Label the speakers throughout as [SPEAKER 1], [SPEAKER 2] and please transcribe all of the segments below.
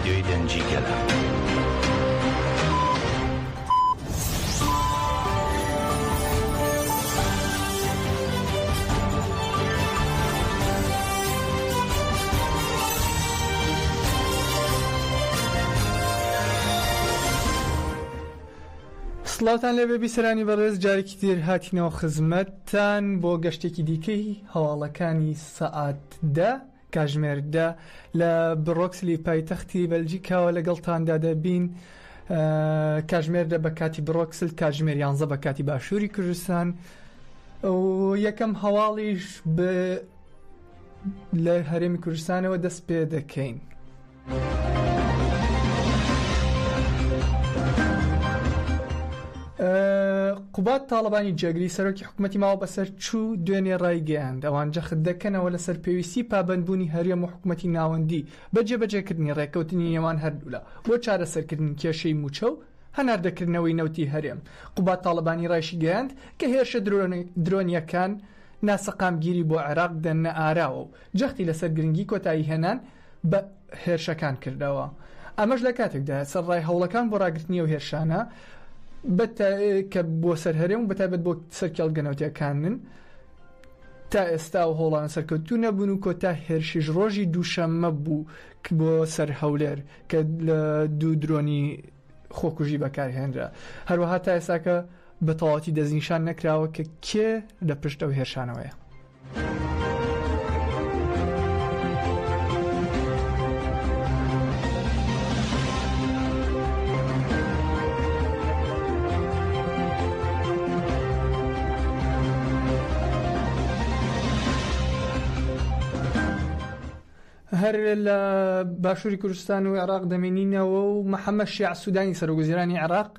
[SPEAKER 1] رادیۆی دەنگی گەلە.
[SPEAKER 2] سڵاوتان لێبێ بیسەرانی بەڕێز جارێکی تر هاتینەوە خزمەتتان بۆ گەشتێکی دیکەی هەواڵەکانی سەعات 10 کاتژمێر 10 لە بڕۆکسلی پایتەختی بەلجیکاوە لەگەڵتاندا دەبین. کاتژمێر 10 بە کاتی بڕۆکسل، کاتژمێر 11 بە کاتی باشووری کوردستان. و یەکەم هەواڵیش لە هەرێمی کوردستانەوە دەست پێ دەکەین. قوبات تاڵبانی جێگری سەرۆکی حکوومەتی ماوە بەسەر چوو دوێنێ ڕایگەیاند ئەوانجە خت دەکەنەوە لەسەر پێویستی پابەندبوونی هەرێم و حکوومەتی ناوەندی بە جێبەجێکردنی ڕێکەوتنی نێوان هەردوولا بۆ چارەسەرکردنی کێشەی موچە و هەناردەکردنەوەی نەوتی هەرێم. قوبات تاڵبانی ڕایشی گەیاند کە هێرشە درۆنیەکان ناسەقامگیری بۆ عێراق دەنە ئاراوە و جەختی لەسەر گرنگی کۆتایی هێنان بە هێرشەکان کردەوە. ئەمەش لە کاتێکدا سەرڕای هەوڵەکان بۆ ڕاگرتنی و هێرشانە کە بۆ سەر هەرێم و بەتایبەت بۆ سەرکێڵ گەنەوتیەکانن تا ئێستا و هەوڵانە سەرکەوتوو نەبوون و کۆتا هێرشیش ڕۆژی دووشەممە بوو بۆ سەر هەولێر کە لە دوو درۆنی خۆکوژی بەکارهێنرا. هەروەها تا ئێستاکە بە تەواوەتی دەستنیشان نەکراوە کە کێ لە پشت ئەو هێرشانەوەیە. هەر لە باشووری کوردستان و عێراق دەمێنینەوە و محەممەد شیع سوودانی سەرۆکوەزیرانی عێراق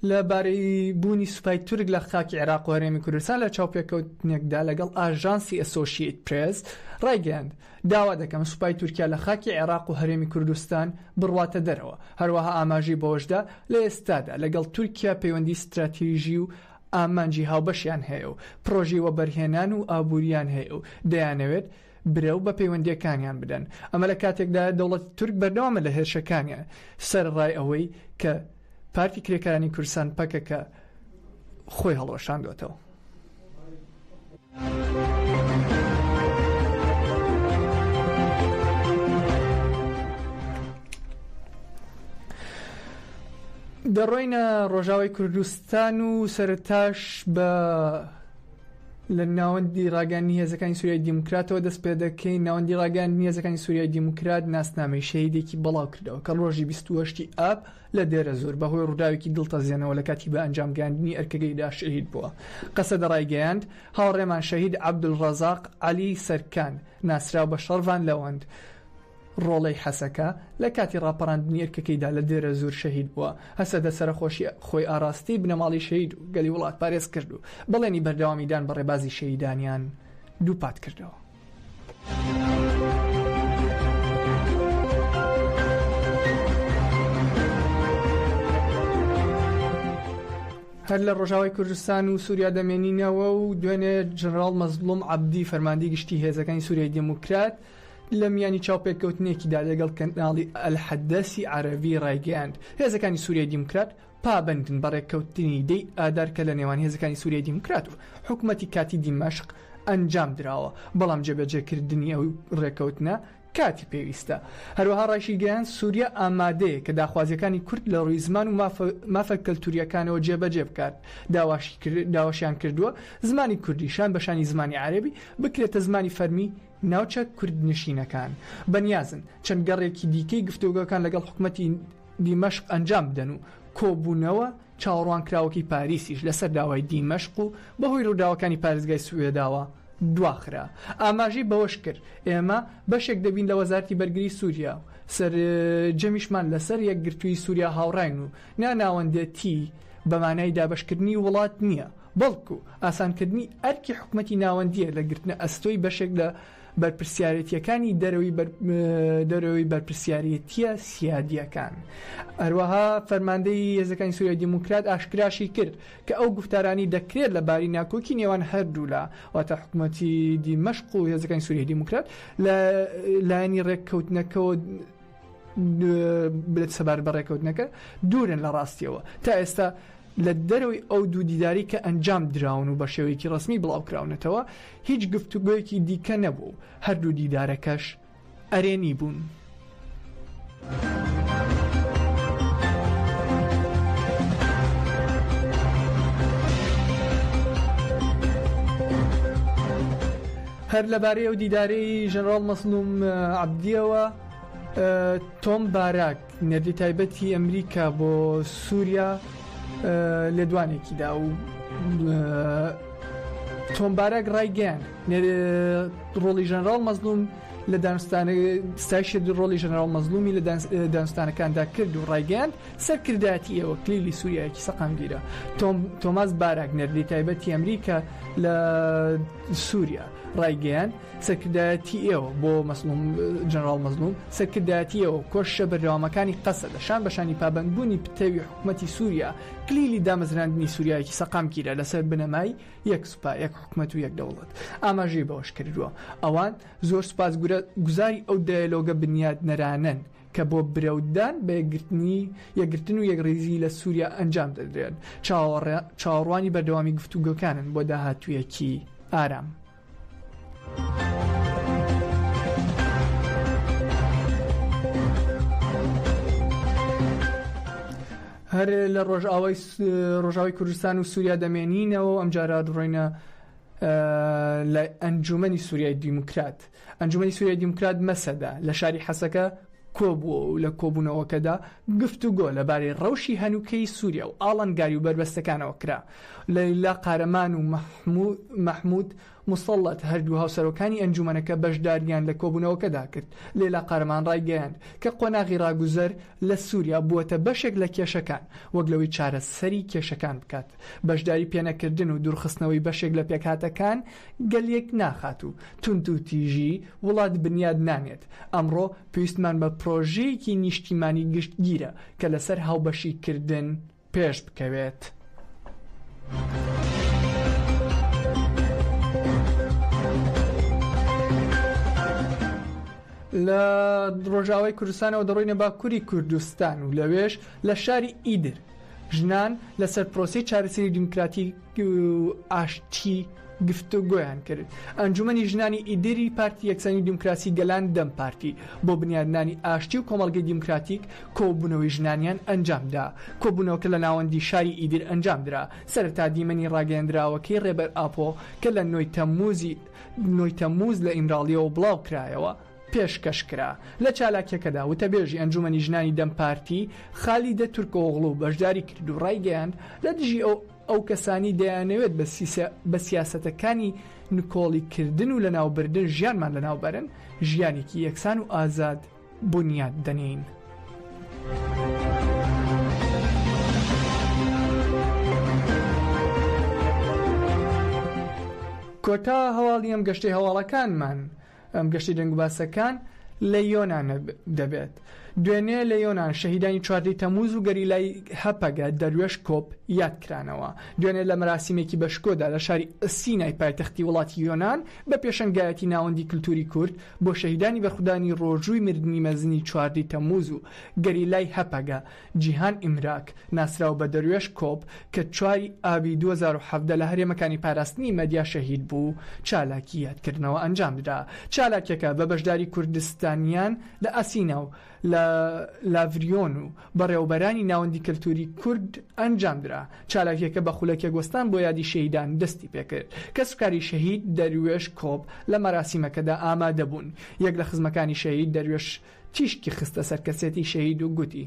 [SPEAKER 2] لەبارەی بوونی سوپای تورک لە خاکی عێراق و هەرێمی کوردستان لە چاوپێکەوتنێکدا لەگەڵ ئاژانسی ئەسۆشیێت پرێس ڕایگەیاند داوا دەکەم سوپای تورکیا لە خاکی عێراق و هەرێمی کوردستان بڕواتە دەرەوە. هەروەها ئاماژی بەوەشدا لە ئێستادا لەگەڵ تورکیا پەیوەندی استراتیژی و ئامانجی هاوبەشیان هەیە و پرۆژەی وەبەرهێنان و ئابووریان هەیە و دەیانەوێت برەو بە پەیوەندیەکانیان بدەن. ئەمە لە کاتێکدا دەوڵەتی تورک بەردەوامە لە هێرشەکانیان سەر ڕای ئەوەی کە پارتی کرێکارانی کوردستان پەکەکە خۆی هەڵۆشاندوێتەوە. دەڕۆینە ڕۆژاوای کوردستان و سەرتاش بە لە ناوەندی ڕاگەاندنی هێزەکانی سووریای دیموکراتەوە دەست پێ دەکەین. ناوەندی ڕاگەاندنی هێزەکانی سووریای دیموکرات ناسنامەی شەهیدێکی بەڵاو کردەوە کە ڕۆژی 28 ئاب لە دێرە زۆر بەهۆی ڕووداوێکی دڵتەزیێنەوە لە کاتی بە ئەنجامگاندنی ئەرکەگەیدا شەهید بووە. قەسەد ڕایگەیاند هاوڕێمان شەهید عەبدولڕەزاق عەلی سەرکان ناسراو بە شەڕڤان لەوەند ڕۆڵەی حەسەکە لە کاتی ڕاپەڕاندنی ئەرکەکەیدا لە دێرە زۆر شەهید بووە. هەسەدە سەرخۆشی خۆی ئاراستی بنەماڵی شەهید و گەلی وڵات پارێز کرد و بەڵێنی بەردەوامیدان بە ڕێبازی شەهیدانیان دووپات کردەوە. هەر لە ڕۆژاوای کوردستان و سووریا دەمێنینەوە و دوێنێ جنرال مەزلوم عەبدی فەرماندەی گشتی هێزەکانی سووریای دیموکرات لە میانی چاوپێککەوتنێکیدا لەگەڵ کەناڵی ئەلحەدەسی عەرەبی ڕایگەیاند هێزەکانی سووریای دیموکرات پابەندن بە ڕێککەوتنی دەی ئادارکە لە نێوان هێزەکانی سووریای دیموکرات و حکوومەتی کاتی دیمەشق ئەنجام درراوە، بەڵام جێبەجێکردنی ئەو ڕێککەوتنە کاتی پێویستە. هەروەها ڕایشی گەیان سووریا ئامادەیە کە داخوازیەکانی کورد لە ڕووی زمان و مافە کەلتوریەکانەوە جێبەجێ بکات. داواشیان کردووە زمانی کوردیشان بەشانی زمانی عەرەبی بکرێتە زمانی فەرمی ناوچە کورد نشینەکان. بەنیازن چەند گەڕێکی دیکەی گفتوگۆکان لەگەڵ حکوومەتی دیمەشق ئەنجام بدەن و کۆبوونەوە چاوەڕوانکراوەکی پاریسیش لەسەر داوای دیمەشق و بەهۆی ڕووداوەکانی پارێزگای سوێداوە دواخرا. ئاماژی بەوەش کرد ئێمە بەشێک دەبین لە وەزارەتی بەرگری سووریا و سەرجەمیشمان لەسەر یەکگرتووی سووریا هاوڕاین و ناناوەندێتی بەمانای دابشکردنی وڵات نییە، بەڵکو ئاسانکردنی ئەرکی حکوومەتی ناوەندیە لە گرتنە ئەستۆی بەشێک لە بەرپرسیارەتیەکانی دەرەوەی بەرپرسیارەتیە سیادیەکان. هەروەها فەرماندەی هێزەکانی سووریای دیموکرات ئاشکراشی کرد کە ئەو گفتارانی دەکرێت لە باری ناکۆکی نێوان هەردوولا واتە حکوومەتی دیمەشق و هێزەکانی سووریای دیموکرات لە لایەنی ڕێککەوتنەکەەوە بێت سەبار بەڕێکەوتنەکە دوورن لە ڕاستیەوە تا ئێستا لە دەرەوەی ئەو دوو دیداری کە ئەنجام دراون و بە شێوەیەکی ڕسمی بڵاوکراونەتەوە هیچ گفتوگۆیەکی دیکە نەبوو هەردوو دیدارەکەش ئەرێنی بوون. هەر لەبارەی ئەو دیدارەی ژەنەڕاڵ مەزلوم عەبدیەوە تۆم باراک نەردی تایبەتی ئەمریکا بۆ سووریا لێدوانێکیدا و تۆم باراک ڕایگەیان ڕۆڵی ژەنەڕاڵ مەزلوم لە دانوستانە ستایشی ڕۆڵی ژەنەڕاڵ مەزلومی لە دانوستانەکاندا کرد و ڕایگەیاند سەرکردایەتی ئێوە کلیلی سووریایەکی سەقامگیرە. تۆماس باراک نەردی تایبەتی ئەمریکا لە سووریا ڕایگەیان سەرکردایەتی ئێوە بۆ ژەنەڕاڵ مەزلوم سەرکردایەتی ئێوە کۆشە بەردەوامەکانی قەسە دەشان بەشانی پابەندبوونی پتەوی حکوومەتی سووریا کلیلی دامەزراندنی سووریایەکی سەقامگیرە لەسەر بنەمای یەک سوپا یەک حکوومەت و یەک دەوڵەت ئاماژەی بەوەش کردووە. ئەوان زۆر سوپاسگوزاری ئەو دایلۆگە بنیاد نەرانن کە بۆ برەودان بە یەکگرتن و یەکڕێزی لە سووریا ئەنجام دەدرێن چاوەڕوانی بەردەوامی گفتوگۆکانن بۆ داهاتوویەکی ئارام. هەر لە ڕۆژاوی کوردستان و سووریا دەمێنینەوە ئەمجارە دڕۆینە لە ئەنجومەنی سووریای دیموکرات. ئەنجومەنی سووریای دیموکرات مەسەدا لە شاری حەسەکە کۆبووە و لە کۆبوونەوەکەدا گفتوگۆ لەبارەی ڕەوشی هەنووکەی سووریا و ئاڵنگاری و بربەستەکانەوە کرا. لەیلا قارەمان و مەحموود مسەڵەت هەردوو هاوسەرۆکانی ئەنجومەنەکە بەشداریان لە کۆبوونەوەکەدا کرد. لەیلا قارەمان ڕایگەیاند کە قۆناغی ڕاگوزەر لە سووریا بووەتە بەشێک لە کێشەکان وەک لەوەی چارەسەری کێشەکان بکات. بەشداری پێنەکردن و دوورخستنەوەی بەشێک لە پێکهاتەکان گەلێک ناخات و تونت و تیژی وڵات بنیاد نانێت. ئەمڕۆ پێویستمان بە پرۆژەیەکی نیشتیمانی گشتگیرە کە لەسەر هاوبەشیکردن پێش بکەوێت. لە ڕۆژاوای کوردستانەوە دەڕۆینە باکووری کوردستان و لەوێش لە شاری ئیدر ژنان لەسەر پرۆسی چارەسەری دیموکراتی و ئاشتی گفتوگۆیان کرد. ئەنجومەنی ژنانی ئیدری پارتی یەکسانی دیموکراسی گەلان دەم پارتی بۆ بنیادنانی ئاشتی و کۆمەڵگەی دیموکراتیک کۆبوونەوەی ژنانیان ئەنجامدا. کۆبوونەوەکە لە ناوەندی شاری ئیدر ئەنجامدرا سەرەتا دیمەنی ڕاگەیاندراوەکەی ڕێبەر ئاپۆ کە لە نۆی تەمموز لە ئینراڵیەوە بڵاو کرایەوە پێشکەش کرا. لە چالاکیەکەدا وتەبێژی ئەنجومەنی ژنانی دەم پارتی خالیدە تورکۆغڵو بەشداری کرد و ڕایگەیاند لە دژی ئەو کەسانی دەیانەوێت بە سیاسەتەکانی نکۆڵیکردن و لە ناوبردن ژیانمان لە ناوبەرن ژیانێکی یەکسان و ئازاد بنیاد دەنێین. کۆتا هەواڵی ئەم گەشتەی هەواڵەکانمان ئەم گەشتی دەنگ و باسەکان لە یۆنان دەبێت. دوێنێ لە یۆنان شەهیدانی 14 تەمموز و گەریلای هەپەگە دەروێش کۆپ یادکرانەوە. دوێنێ لە مەراسیمێکی بەشکۆدا لە شاری ئەسینای پایتەختی وڵاتی یۆنان بە پێشەنگایەتی ناوەندی کللتوری کورد بۆ شەهیدانی بەخودانی ڕۆژووی مردنی مەزنی 14 تەمموز و گەریلای هەپەگە جیهان ئیمراک ناسراو بە دەروێش کۆپ کە 4 ئابی 2017 لە هەرێمەکانی پاراستنی مەدیا شەهید بوو چالاکی یادکردنەوە ئەنجامدرا. چالاکیەکە بە بەشداری کوردستانیان لە ئەسینە و لە لاڤریۆن و بەڕێوەبەرانی ناوەندی کللتوری کورد ئەنجامدرا. چالاکیەکە بە خولەکێ گۆستان بۆ یادی شەهیدان دەستی پێکرد کە سوکاری شەهید دەروێش کۆپ لە مەراسیمەکەدا ئامادە بوون. یەک لە خزمەکانی شەهید دەروێش تیشکی خستە سەر کەسێتی شەهید و گوتی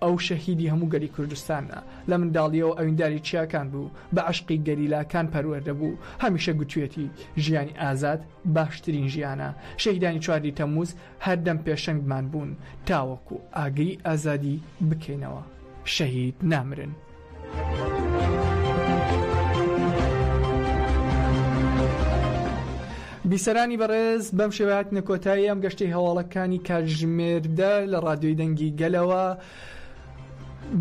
[SPEAKER 2] ئەو شەهیدی هەموو گەلی کوردستانە لە منداڵیەوە ئەوینداری چیاکان بوو بە عشقی گەریلاکان پەروەردە بوو هەمیشە گوتوێتی ژیانی ئازاد باشترین ژیانە. شەهیدانی 14 تەمموز هەردەم پێشەنگمان بوون تاوەکو ئاگری ئازادی بکەینەوە شەهید نامرن. بیسەرانی بەڕێز بەم شێوەیە نەکۆتایی ئەم گەشتەی هەواڵەکانی کاتژمێردە لە ڕادیۆی دەنگی گەلەوە.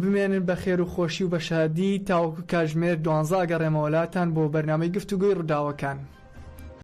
[SPEAKER 2] بمێنن بە خێر و خۆشی و بە شادی تاوەکو کاتژمێر 12 گەڕێمەوەلاتان بۆ بەرنامەی گفتوگۆی ڕووداوەکان.